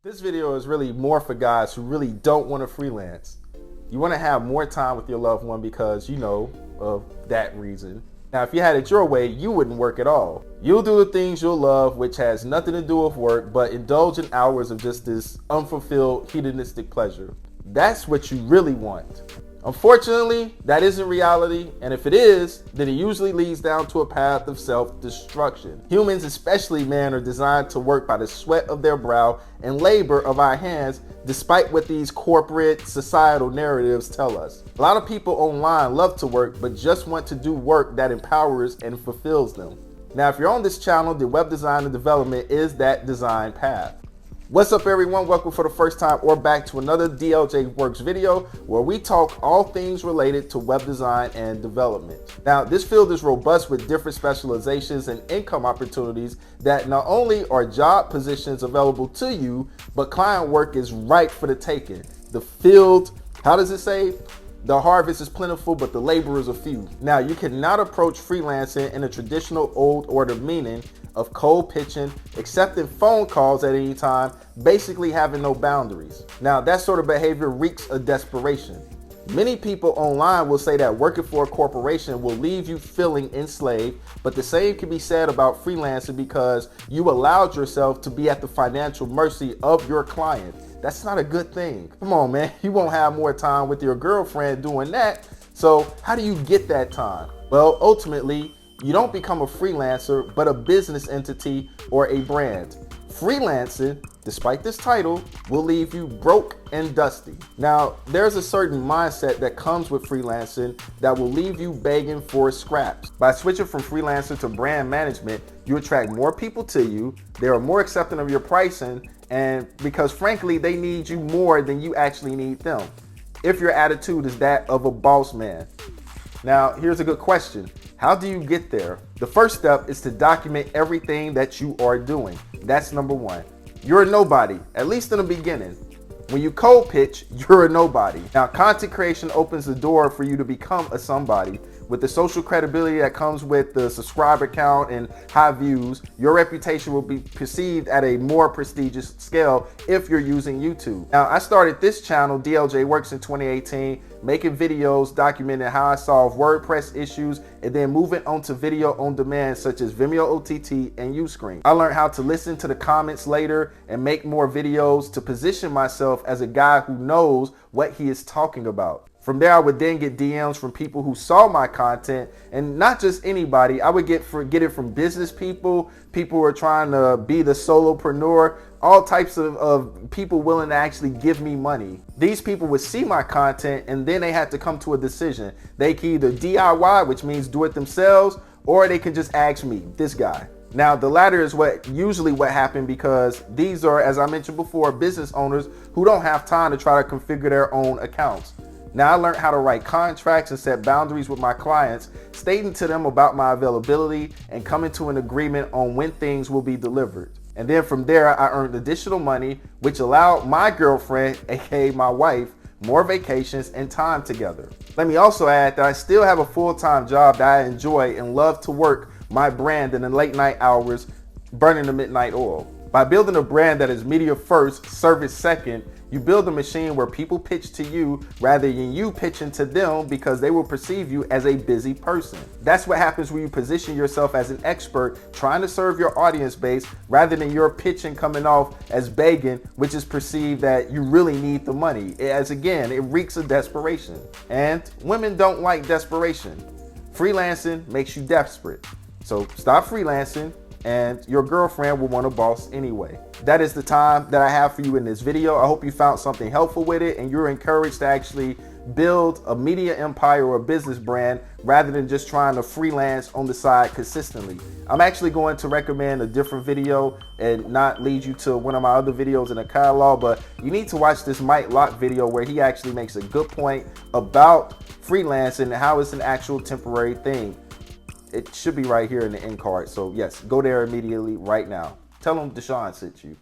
This video is really more for guys who really don't want to freelance. You want to have more time with your loved one because, of that reason. Now, if you had it your way, you wouldn't work at all. You'll do the things you'll love, which has nothing to do with work, but indulge in hours of just this unfulfilled hedonistic pleasure. That's what you really want. Unfortunately, that isn't reality, and if it is, then it usually leads down to a path of self-destruction. Humans, especially men, are designed to work by the sweat of their brow and labor of our hands, despite what these corporate societal narratives tell us. A lot of people online love to work, but just want to do work that empowers and fulfills them. Now, if you're on this channel, then web design and development is that design path. What's up, everyone? Welcome for the first time or back to another dljworks video where we talk all things related to web design and development. Now, this field is robust with different specializations and income opportunities that not only are job positions available to you, but client work is ripe for the taking. The field, how does it say? The harvest is plentiful, but the laborers are few. Now, you cannot approach freelancing in a traditional old order meaning of cold pitching, accepting phone calls at any time, basically having no boundaries. Now, that sort of behavior reeks of desperation. Many people online will say that working for a corporation will leave you feeling enslaved, but the same can be said about freelancing because you allowed yourself to be at the financial mercy of your client. That's not a good thing. Come on, man. You won't have more time with your girlfriend doing that. So how do you get that time? Well, ultimately, you don't become a freelancer, but a business entity or a brand. Freelancing, despite this title, will leave you broke and dusty. Now, there's a certain mindset that comes with freelancing that will leave you begging for scraps. By switching from freelancer to brand management, you attract more people to you. They are more accepting of your pricing, and because frankly, they need you more than you actually need them. If your attitude is that of a boss man. Now, here's a good question. How do you get there? The first step is to document everything that you are doing. That's number one. You're a nobody, at least in the beginning. When you cold pitch, you're a nobody. Now, content creation opens the door for you to become a somebody. With the social credibility that comes with the subscriber count and high views, your reputation will be perceived at a more prestigious scale if you're using YouTube. Now, I started this channel, dljworks, in 2018, making videos documenting how I solve WordPress issues and then moving on to video on demand such as Vimeo OTT and Uscreen. I learned how to listen to the comments later and make more videos to position myself as a guy who knows what he is talking about. From there, I would then get DMs from people who saw my content, and not just anybody. I would get it from business people, people who are trying to be the solopreneur, all types of people willing to actually give me money. These people would see my content and then they had to come to a decision. They can either DIY, which means do it themselves, or they can just ask me, this guy. Now, the latter is usually what happened because these are, as I mentioned before, business owners who don't have time to try to configure their own accounts. Now, I learned how to write contracts and set boundaries with my clients, stating to them about my availability and coming to an agreement on when things will be delivered. And then from there, I earned additional money, which allowed my girlfriend, aka my wife, more vacations and time together. Let me also add that I still have a full-time job that I enjoy and love to work my brand in the late night hours, burning the midnight oil. By building a brand that is media first, service second, you build a machine where people pitch to you rather than you pitching to them because they will perceive you as a busy person. That's what happens when you position yourself as an expert trying to serve your audience base rather than your pitching coming off as begging, which is perceived that you really need the money. As again, it reeks of desperation. And women don't like desperation. Freelancing makes you desperate. So stop freelancing, and your girlfriend will want a boss anyway. That is the time that I have for you in this video. I hope you found something helpful with it and you're encouraged to actually build a media empire or a business brand rather than just trying to freelance on the side consistently. I'm actually going to recommend a different video and not lead you to one of my other videos in the catalog, but you need to watch this Mike Locke video where he actually makes a good point about freelancing and how it's an actual temporary thing. It should be right here in the end card. So yes, go there immediately right now. Tell them DeShaun sent you.